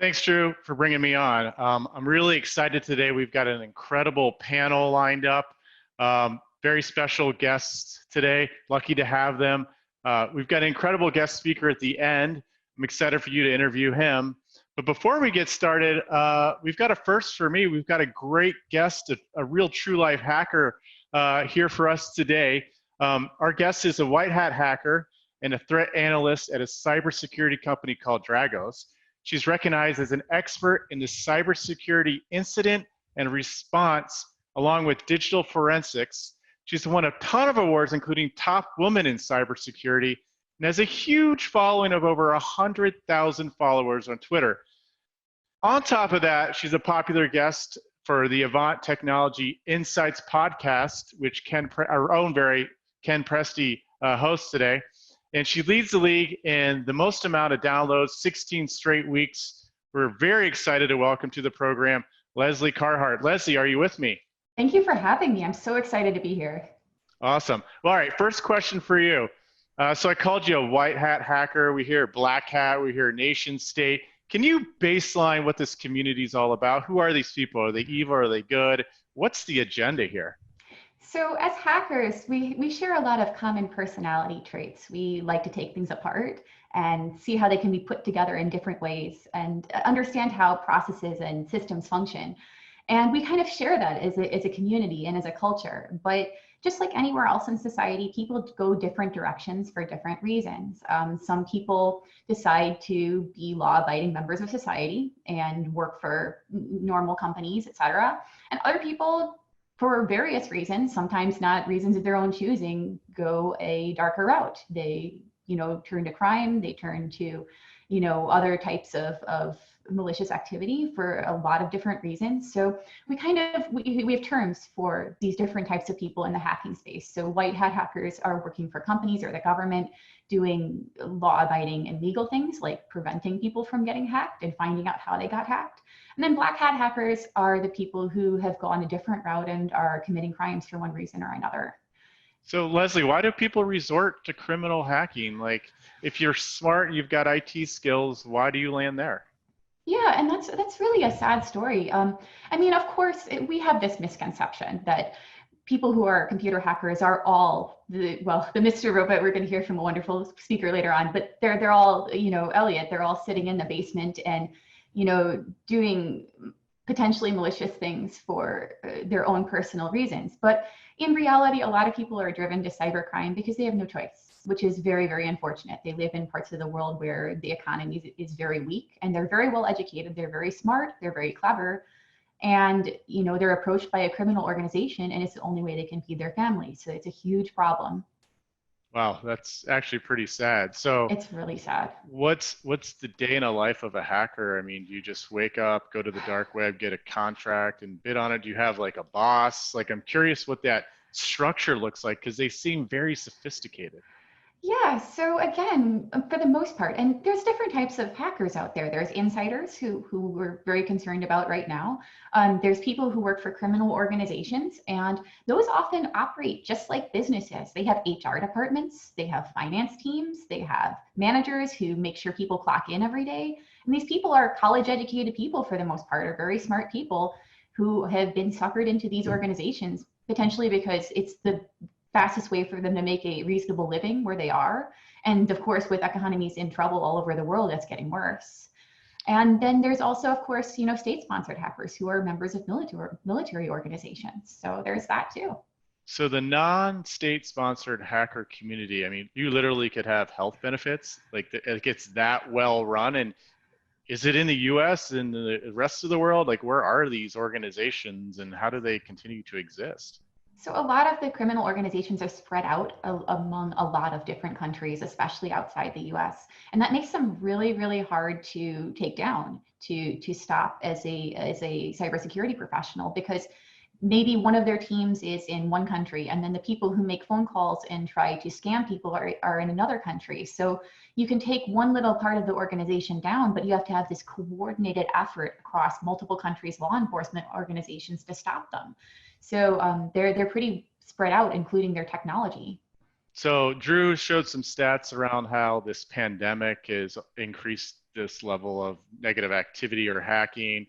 Thanks, Drew, for bringing me on. I'm really excited today. We've got an incredible panel lined up. Very special guests today. Lucky to have them. We've got an incredible guest speaker at the end. I'm excited for you to interview him. But before we get started, we've got a first for me. We've got a great guest, a real true life hacker here for us today. Our guest is a white hat hacker and a threat analyst at a cybersecurity company called Dragos. She's recognized as an expert in the cybersecurity incident and response, along with digital forensics. She's won a ton of awards, including Top Woman in Cybersecurity, and has a huge following of over 100,000 followers on Twitter. On top of that, she's a popular guest for the Avant Technology Insights podcast, which our own Ken Presti hosts today. And she leads the league in the most amount of downloads, 16 straight weeks. We're very excited to welcome to the program Lesley Carhart. Lesley, are you with me? Thank you for having me. I'm so excited to be here. Awesome. Well, all right, first question for you. So I called you a white hat hacker. We hear black hat, we hear nation state. Can you baseline what this community is all about? Who are these people? Are they evil? Are they good? What's the agenda here? So as hackers, we share a lot of common personality traits. We like to take things apart and see how they can be put together in different ways and understand how processes and systems function. And we kind of share that as a community and as a culture. But just like anywhere else in society, people go different directions for different reasons. Some people decide to be law-abiding members of society and work for normal companies, et cetera. And other people, for various reasons, sometimes not reasons of their own choosing, go a darker route. They, turn to crime, they turn to, other types of malicious activity for a lot of different reasons. So we have terms for these different types of people in the hacking space. So white hat hackers are working for companies or the government, doing law-abiding and legal things like preventing people from getting hacked and finding out how they got hacked. And then black hat hackers are the people who have gone a different route and are committing crimes for one reason or another. So Lesley, why do people resort to criminal hacking? Like, if you're smart, you've got IT skills, why do you land there? Yeah, and that's really a sad story. I mean, of course, we have this misconception that people who are computer hackers are all the Mr. Robot, we're going to hear from a wonderful speaker later on, but they're all, Elliot, they're all sitting in the basement and, doing potentially malicious things for their own personal reasons. But in reality, a lot of people are driven to cybercrime because they have no choice, which is very, very unfortunate. They live in parts of the world where the economy is very weak, and they're very well educated, they're very smart, they're very clever, and they're approached by a criminal organization, and it's the only way they can feed their family. So it's a huge problem. Wow, that's actually pretty sad. So it's really sad. What's the day in a life of a hacker? I mean, do you just wake up, go to the dark web, get a contract and bid on it? Do you have like a boss? Like, I'm curious what that structure looks like because they seem very sophisticated. Yeah, so again, for the most part, and there's different types of hackers out there. There's insiders who we're very concerned about right now. There's people who work for criminal organizations, and those often operate just like businesses. They have HR departments, they have finance teams, they have managers who make sure people clock in every day. And these people are college-educated people for the most part, are very smart people who have been suckered into these organizations, potentially because it's the fastest way for them to make a reasonable living where they are. And of course, with economies in trouble all over the world, that's getting worse. And then there's also, of course, state-sponsored hackers who are members of military organizations. So there's that too. So the non-state sponsored hacker community, I mean, you literally could have health benefits, like it gets that well run. And is it in the US and the rest of the world? Like, where are these organizations and how do they continue to exist? So a lot of the criminal organizations are spread out among a lot of different countries, especially outside the US. And that makes them really, really hard to take down, to stop as a cybersecurity professional, because maybe one of their teams is in one country and then the people who make phone calls and try to scam people are in another country. So you can take one little part of the organization down, but you have to have this coordinated effort across multiple countries' law enforcement organizations to stop them. So they're pretty spread out, including their technology. So Drew showed some stats around how this pandemic has increased this level of negative activity or hacking.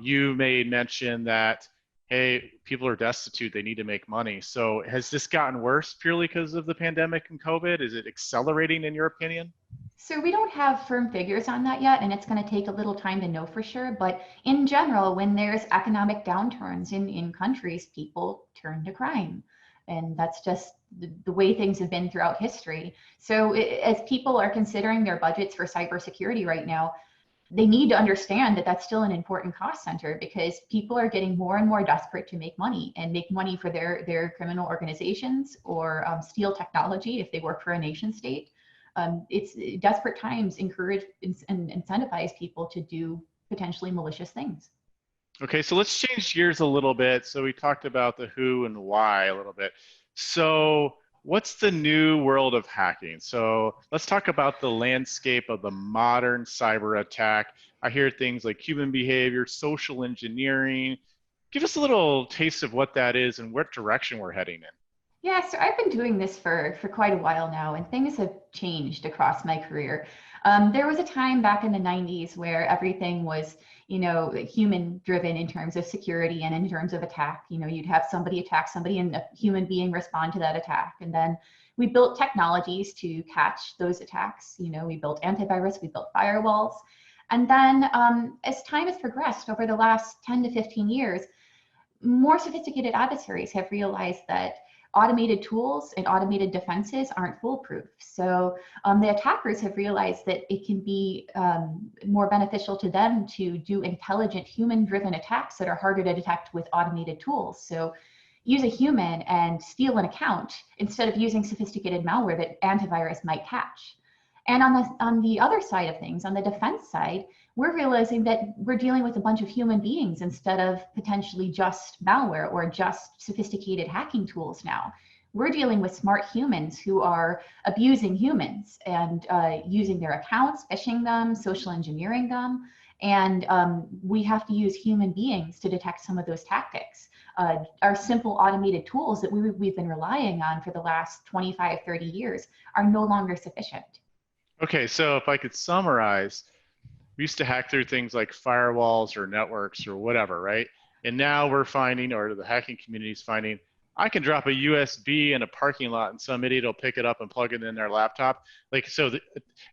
You made mention that, hey, people are destitute, they need to make money. So has this gotten worse purely because of the pandemic and COVID? Is it accelerating in your opinion? So we don't have firm figures on that yet, and it's going to take a little time to know for sure. But in general, when there's economic downturns in countries, people turn to crime. And that's just the way things have been throughout history. So as people are considering their budgets for cybersecurity right now, they need to understand that that's still an important cost center, because people are getting more and more desperate to make money and make money for their criminal organizations, or steal technology if they work for a nation state. It's desperate times encourage and incentivize people to do potentially malicious things. Okay, so let's change gears a little bit. So we talked about the who and why a little bit. So what's the new world of hacking? So let's talk about the landscape of the modern cyber attack. I hear things like human behavior, social engineering. Give us a little taste of what that is and what direction we're heading in. Yeah, so I've been doing this for quite a while now, and things have changed across my career. There was a time back in the 90s where everything was, human driven in terms of security and in terms of attack. You'd have somebody attack somebody and a human being respond to that attack. And then we built technologies to catch those attacks. We built antivirus, we built firewalls. And then as time has progressed over the last 10 to 15 years, more sophisticated adversaries have realized that automated tools and automated defenses aren't foolproof. So the attackers have realized that it can be more beneficial to them to do intelligent human-driven attacks that are harder to detect with automated tools. So use a human and steal an account instead of using sophisticated malware that antivirus might catch. And on the other side of things, on the defense side, we're realizing that we're dealing with a bunch of human beings instead of potentially just malware or just sophisticated hacking tools now. We're dealing with smart humans who are abusing humans and using their accounts, phishing them, social engineering them. And we have to use human beings to detect some of those tactics. Our simple automated tools that we've been relying on for the last 25, 30 years are no longer sufficient. Okay, so if I could summarize, we used to hack through things like firewalls or networks or whatever, right? And now we're finding, or the hacking community is finding, I can drop a USB in a parking lot and some idiot will pick it up and plug it in their laptop. Like, so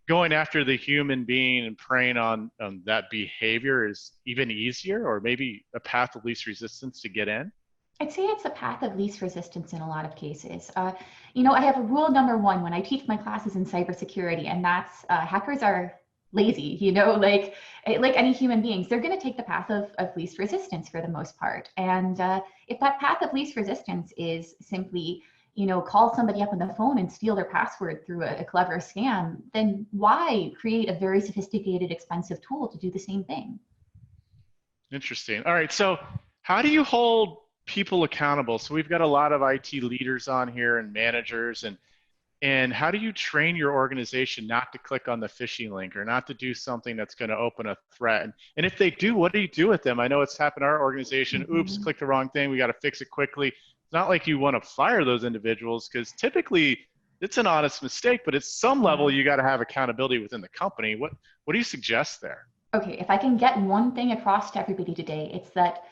going after the human being and preying on that behavior is even easier, or maybe a path of least resistance to get in? I'd say it's a path of least resistance in a lot of cases. I have a rule number one when I teach my classes in cybersecurity, and that's hackers are lazy, like any human beings, they're going to take the path of least resistance for the most part. And if that path of least resistance is simply, call somebody up on the phone and steal their password through a clever scam, then why create a very sophisticated, expensive tool to do the same thing? Interesting. All right. So how do you hold people accountable? So we've got a lot of IT leaders on here and managers, and how do you train your organization not to click on the phishing link or not to do something that's going to open a threat? And if they do, what do you do with them? I know it's happened in our organization. Oops, click the wrong thing. We got to fix it quickly. It's not like you want to fire those individuals, because typically it's an honest mistake, but at some level you got to have accountability within the company. What do you suggest there? Okay, if I can get one thing across to everybody today, it's that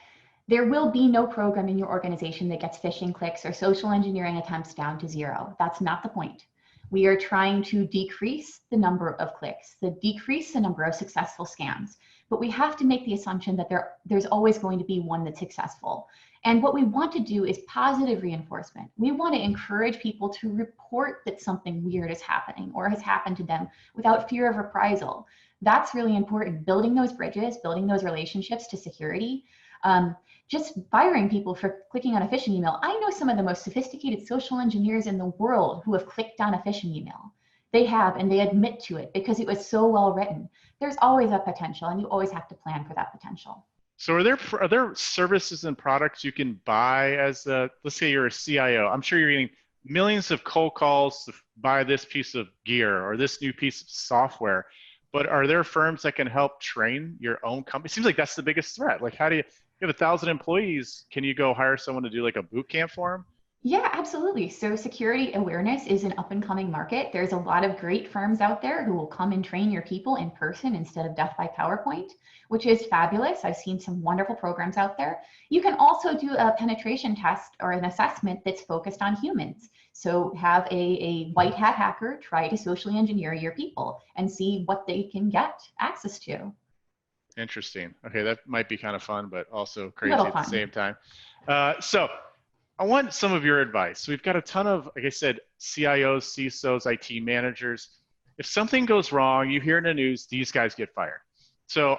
there will be no program in your organization that gets phishing clicks or social engineering attempts down to zero. That's not the point. We are trying to decrease the number of clicks, decrease the number of successful scams, but we have to make the assumption that there's always going to be one that's successful. And what we want to do is positive reinforcement. We want to encourage people to report that something weird is happening or has happened to them without fear of reprisal. That's really important. Building those bridges, building those relationships to security. Just firing people for clicking on a phishing email. I know some of the most sophisticated social engineers in the world who have clicked on a phishing email. They have, and they admit to it because it was so well written. There's always a potential, and you always have to plan for that potential. So are there services and products you can buy as let's say you're a CIO? I'm sure you're getting millions of cold calls to buy this piece of gear or this new piece of software. But are there firms that can help train your own company? It seems like that's the biggest threat. Like, how do you have 1,000 employees? Can you go hire someone to do like a boot camp for them? Yeah, absolutely. So security awareness is an up and coming market. There's a lot of great firms out there who will come and train your people in person instead of death by PowerPoint, which is fabulous. I've seen some wonderful programs out there. You can also do a penetration test or an assessment that's focused on humans. So have a white hat hacker try to socially engineer your people and see what they can get access to. Interesting. Okay, that might be kind of fun, but also Little crazy at the fun. same time. So I want some of your advice. We've got a ton of, like I said, CIOs, CISOs, IT managers. If something goes wrong, you hear in the news, these guys get fired. So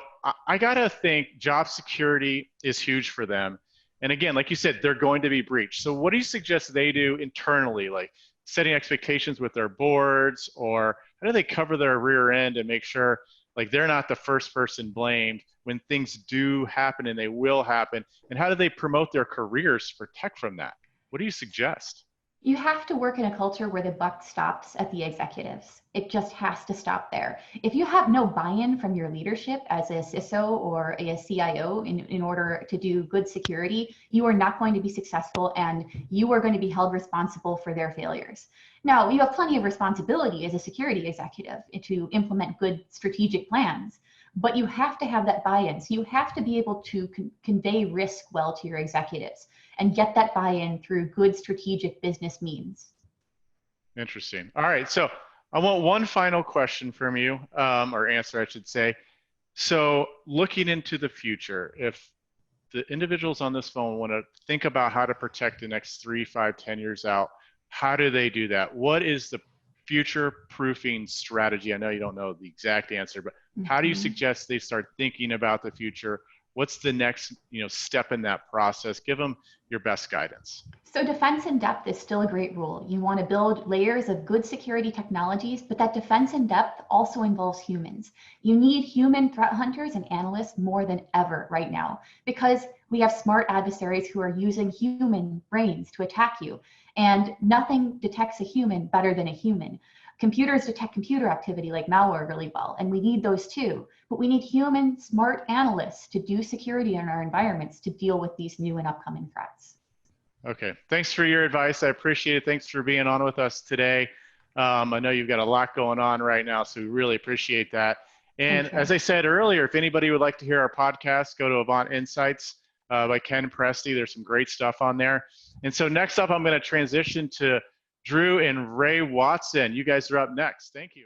I got to think job security is huge for them. And again, like you said, they're going to be breached. So what do you suggest they do internally, like setting expectations with their boards, or how do they cover their rear end and make sure like they're not the first person blamed when things do happen, and they will happen? And how do they promote their careers to protect from that? What do you suggest? You have to work in a culture where the buck stops at the executives. It just has to stop there. If you have no buy-in from your leadership as a CISO or a CIO in order to do good security, you are not going to be successful, and you are going to be held responsible for their failures. Now, you have plenty of responsibility as a security executive to implement good strategic plans, but you have to have that buy-in. So you have to be able to convey risk well to your executives and get that buy-in through good strategic business means. Interesting. All right. So I want one final question from you, or answer, I should say. So looking into the future, if the individuals on this phone want to think about how to protect the next 3, 5, 10 years out, how do they do that? What is the future proofing strategy? I know you don't know the exact answer, but how do you Mhm. suggest they start thinking about the future? What's the next, step in that process? Give them your best guidance. So defense in depth is still a great rule. You want to build layers of good security technologies, but that defense in depth also involves humans. You need human threat hunters and analysts more than ever right now, because we have smart adversaries who are using human brains to attack you. And nothing detects a human better than a human. Computers detect computer activity like malware really well, and we need those too. But we need human smart analysts to do security in our environments to deal with these new and upcoming threats. Okay. Thanks for your advice. I appreciate it. Thanks for being on with us today. I know you've got a lot going on right now, so we really appreciate that. And Thank as you. I said earlier, if anybody would like to hear our podcast, go to Avant Insights by Ken Presti. There's some great stuff on there. And so next up, I'm going to transition to Drew and Ray Watson. You guys are up next. Thank you.